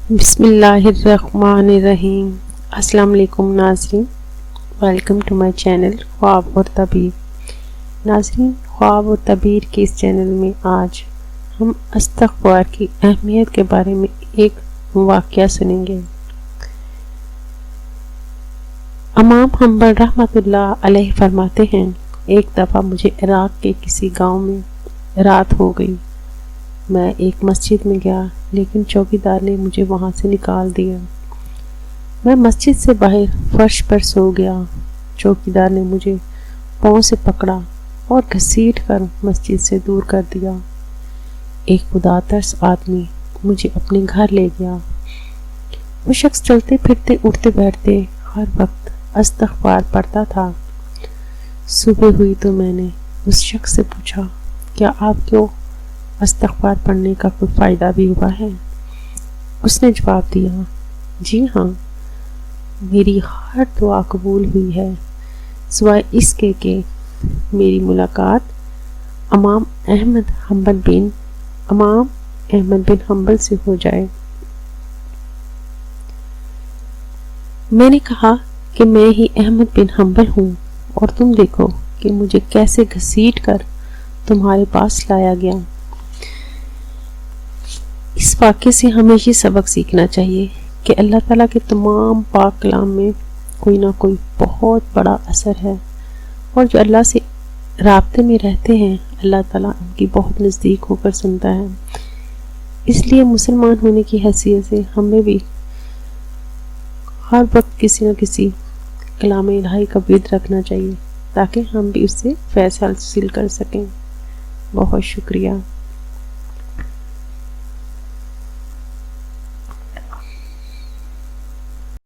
بسم اللہ الرحمن الرحیم۔ السلام علیکم ناظرین، ویلکم ٹو مائی چینل خواب اور تعبیر۔ ناظرین، خواب اور تعبیر کے اس چینل میں آج ہم استغفار کی اہمیت کے بارے میں ایک واقعہ سنیں گے۔ امام حنبل رحمۃ اللہ علیہ فرماتے ہیں، ایک دفعہ مجھے عراق کے کسی گاؤں میں رات ہو گئی۔ میں ایک مسجد میں گیا، لیکن چوکیدار نے مجھے وہاں سے نکال دیا۔ میں مسجد سے باہر فرش پر سو گیا۔ چوکیدار نے مجھے پاؤں سے پکڑا اور گھسیٹ کر مسجد سے دور کر دیا۔ ایک خدا ترس آدمی مجھے اپنے گھر لے گیا۔ وہ شخص چلتے پھرتے اٹھتے بیٹھتے ہر وقت استغفار پڑھتا تھا۔ صبح ہوئی تو میں نے اس شخص سے پوچھا، کیا آپ کو استغفار پڑھنے کا کوئی فائدہ بھی ہوا ہے؟ اس نے جواب دیا، جی ہاں، میری ہر دعا قبول ہوئی ہے، سوائے اس کے کہ میری ملاقات امام احمد بن حنبل سے ہو جائے۔ میں نے کہا کہ میں ہی احمد بن حنبل ہوں، اور تم دیکھو کہ مجھے کیسے گھسیٹ کر تمہارے پاس لایا گیا۔ اس واقعے سے ہمیں یہ سبق سیکھنا چاہیے کہ اللہ تعالیٰ کے تمام پاک کلام میں کوئی نہ کوئی بہت بڑا اثر ہے، اور جو اللہ سے رابطے میں رہتے ہیں اللہ تعالیٰ ان کی بہت نزدیک ہو کر سنتا ہے۔ اس لیے مسلمان ہونے کی حیثیت سے ہمیں بھی ہر وقت کسی نہ کسی کلام الہی کا ورد رکھنا چاہیے، تاکہ ہم بھی اس سے فیض حاصل کر سکیں۔ بہت شکریہ۔